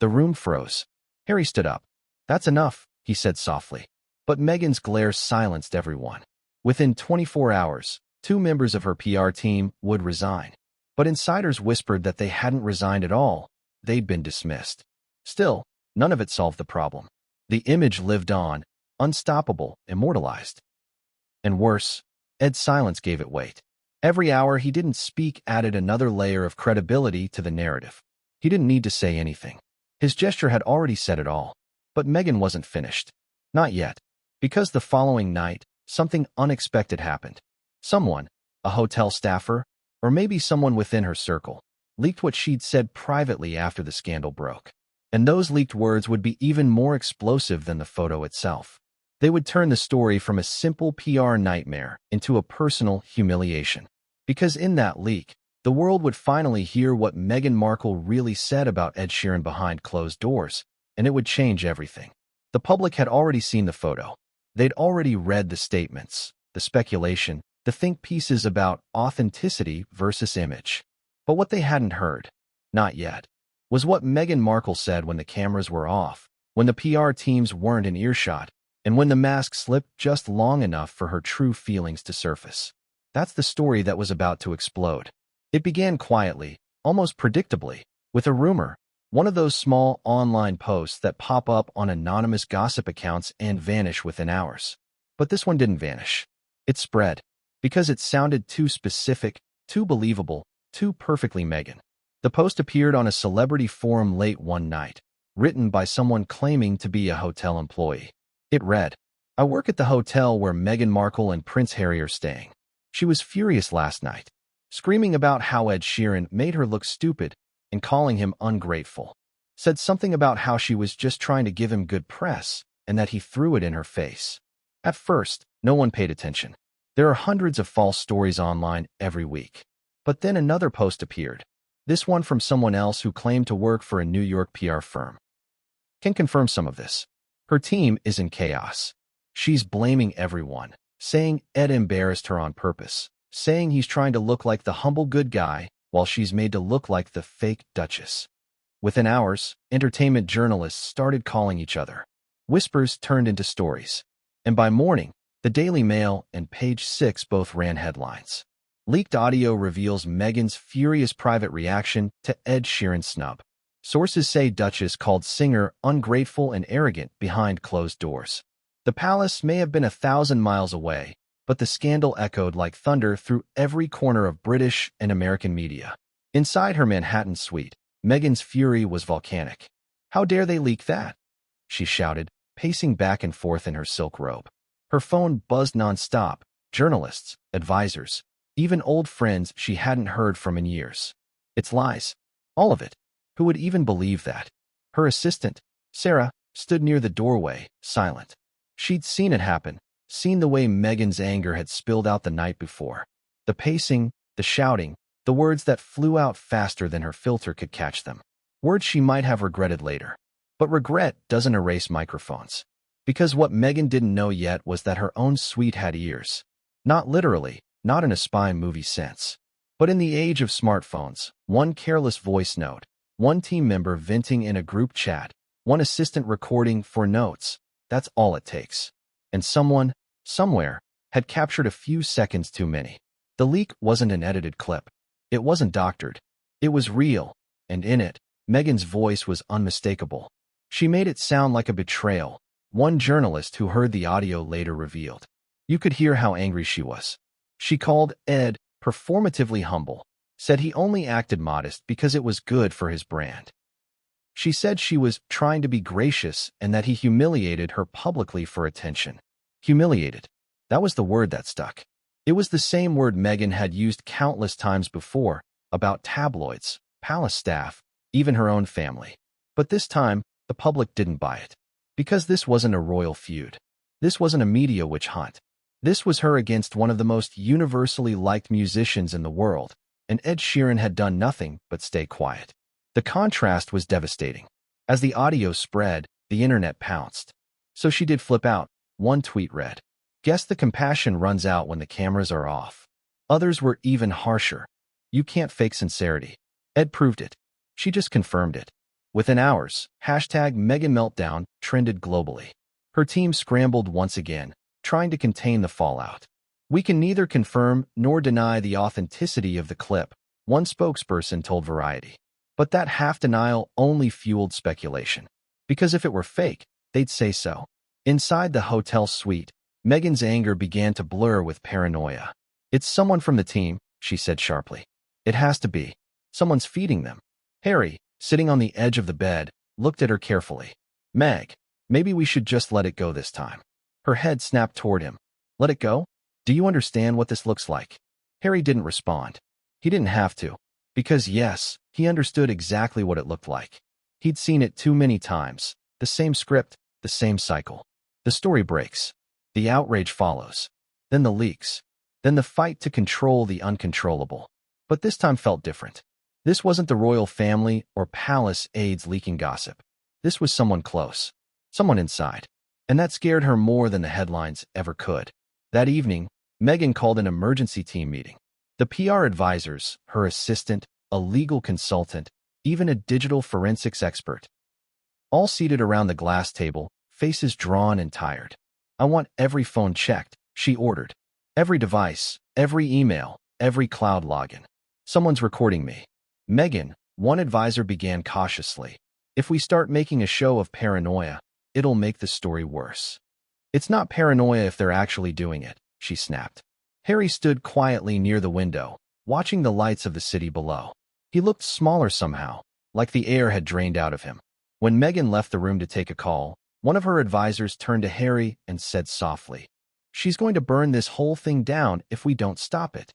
The room froze. Harry stood up. That's enough, he said softly. But Meghan's glare silenced everyone. Within 24 hours, 2 members of her PR team would resign. But insiders whispered that they hadn't resigned at all. They'd been dismissed. Still, none of it solved the problem. The image lived on, unstoppable, immortalized. And worse, Ed's silence gave it weight. Every hour he didn't speak added another layer of credibility to the narrative. He didn't need to say anything. His gesture had already said it all. But Meghan wasn't finished. Not yet. Because the following night, something unexpected happened. Someone, a hotel staffer, or maybe someone within her circle, leaked what she'd said privately after the scandal broke. And those leaked words would be even more explosive than the photo itself. They would turn the story from a simple PR nightmare into a personal humiliation. Because in that leak, the world would finally hear what Meghan Markle really said about Ed Sheeran behind closed doors, and it would change everything. The public had already seen the photo. They'd already read the statements, the speculation, the think pieces about authenticity versus image. But what they hadn't heard, not yet, was what Meghan Markle said when the cameras were off, when the PR teams weren't in earshot, and when the mask slipped just long enough for her true feelings to surface. That's the story that was about to explode. It began quietly, almost predictably, with a rumor, one of those small online posts that pop up on anonymous gossip accounts and vanish within hours. But this one didn't vanish. It spread, because it sounded too specific, too believable, too perfectly Meghan. The post appeared on a celebrity forum late one night, written by someone claiming to be a hotel employee. It read, "I work at the hotel where Meghan Markle and Prince Harry are staying. She was furious last night, screaming about how Ed Sheeran made her look stupid and calling him ungrateful. Said something about how she was just trying to give him good press and that he threw it in her face." At first, no one paid attention. There are hundreds of false stories online every week. But then another post appeared, this one from someone else who claimed to work for a New York PR firm. Can confirm some of this. Her team is in chaos. She's blaming everyone, saying Ed embarrassed her on purpose, saying he's trying to look like the humble good guy while she's made to look like the fake Duchess. Within hours, entertainment journalists started calling each other. Whispers turned into stories. And by morning, the Daily Mail and Page 6 both ran headlines. Leaked audio reveals Meghan's furious private reaction to Ed Sheeran's snub. Sources say Duchess called singer ungrateful and arrogant behind closed doors. The palace may have been 1,000 miles away, but the scandal echoed like thunder through every corner of British and American media. Inside her Manhattan suite, Meghan's fury was volcanic. "How dare they leak that?" she shouted, pacing back and forth in her silk robe. Her phone buzzed nonstop, journalists, advisors, even old friends she hadn't heard from in years. It's lies. All of it. Who would even believe that? Her assistant, Sarah, stood near the doorway, silent. She'd seen it happen, seen the way Meghan's anger had spilled out the night before. The pacing, the shouting, the words that flew out faster than her filter could catch them. Words she might have regretted later. But regret doesn't erase microphones. Because what Meghan didn't know yet was that her own suite had ears. Not literally, not in a spy movie sense. But in the age of smartphones, one careless voice note, one team member venting in a group chat, one assistant recording for notes, that's all it takes. And someone, somewhere, had captured a few seconds too many. The leak wasn't an edited clip. It wasn't doctored. It was real, and in it, Meghan's voice was unmistakable. She made it sound like a betrayal. One journalist who heard the audio later revealed. You could hear how angry she was. She called Ed performatively humble, said he only acted modest because it was good for his brand. She said she was trying to be gracious and that he humiliated her publicly for attention. Humiliated. That was the word that stuck. It was the same word Meghan had used countless times before, about tabloids, palace staff, even her own family. But this time, the public didn't buy it. Because this wasn't a royal feud. This wasn't a media witch hunt. This was her against one of the most universally liked musicians in the world, and Ed Sheeran had done nothing but stay quiet. The contrast was devastating. As the audio spread, the internet pounced. So she did flip out. One tweet read, "Guess the compassion runs out when the cameras are off." Others were even harsher. "You can't fake sincerity." Ed proved it. She just confirmed it. Within hours, #MeghanMeltdown trended globally. Her team scrambled once again, trying to contain the fallout. "We can neither confirm nor deny the authenticity of the clip," one spokesperson told Variety. But that half-denial only fueled speculation. Because if it were fake, they'd say so. Inside the hotel suite, Meghan's anger began to blur with paranoia. "It's someone from the team," she said sharply. "It has to be. Someone's feeding them." Harry, sitting on the edge of the bed, looked at her carefully. "Meg, maybe we should just let it go this time." Her head snapped toward him. "Let it go? Do you understand what this looks like?" Harry didn't respond. He didn't have to. Because yes, he understood exactly what it looked like. He'd seen it too many times. The same script, the same cycle. The story breaks. The outrage follows. Then the leaks. Then the fight to control the uncontrollable. But this time felt different. This wasn't the royal family or palace aides leaking gossip. This was someone close. Someone inside. And that scared her more than the headlines ever could. That evening, Meghan called an emergency team meeting. The PR advisors, her assistant, a legal consultant, even a digital forensics expert, all seated around the glass table, faces drawn and tired. "I want every phone checked," she ordered. "Every device, every email, every cloud login. Someone's recording me." "Meghan," one advisor began cautiously, "if we start making a show of paranoia, it'll make the story worse." "It's not paranoia if they're actually doing it," she snapped. Harry stood quietly near the window, watching the lights of the city below. He looked smaller somehow, like the air had drained out of him. When Meghan left the room to take a call, one of her advisors turned to Harry and said softly, "She's going to burn this whole thing down if we don't stop it."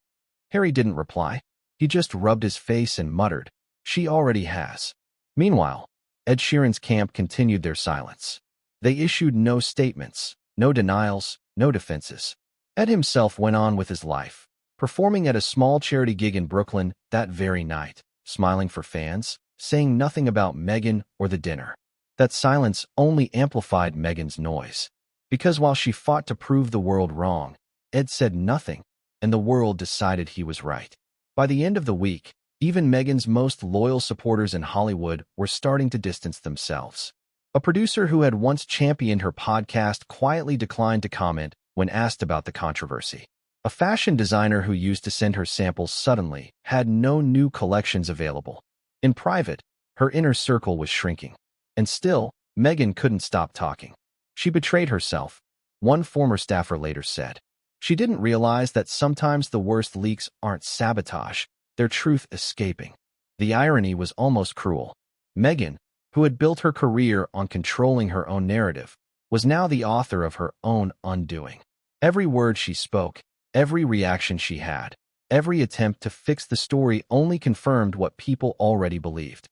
Harry didn't reply. He just rubbed his face and muttered, "She already has." Meanwhile, Ed Sheeran's camp continued their silence. They issued no statements, no denials, no defenses. Ed himself went on with his life, performing at a small charity gig in Brooklyn that very night, smiling for fans, saying nothing about Meghan or the dinner. That silence only amplified Meghan's noise. Because while she fought to prove the world wrong, Ed said nothing, and the world decided he was right. By the end of the week, even Meghan's most loyal supporters in Hollywood were starting to distance themselves. A producer who had once championed her podcast quietly declined to comment when asked about the controversy. A fashion designer who used to send her samples suddenly had no new collections available. In private, her inner circle was shrinking. And still, Meghan couldn't stop talking. She betrayed herself, one former staffer later said. She didn't realize that sometimes the worst leaks aren't sabotage, they're truth escaping. The irony was almost cruel. Meghan, who had built her career on controlling her own narrative, was now the author of her own undoing. Every word she spoke, every reaction she had, every attempt to fix the story only confirmed what people already believed.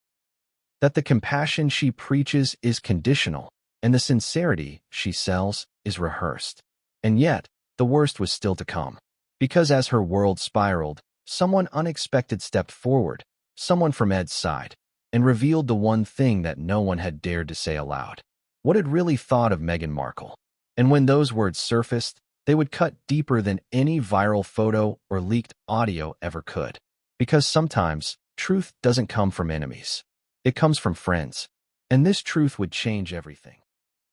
That the compassion she preaches is conditional, and the sincerity she sells is rehearsed. And yet, the worst was still to come. Because as her world spiraled, someone unexpected stepped forward, someone from Ed's side, and revealed the one thing that no one had dared to say aloud. What had really thought of Meghan Markle? And when those words surfaced, they would cut deeper than any viral photo or leaked audio ever could. Because sometimes, truth doesn't come from enemies. It comes from friends. And this truth would change everything.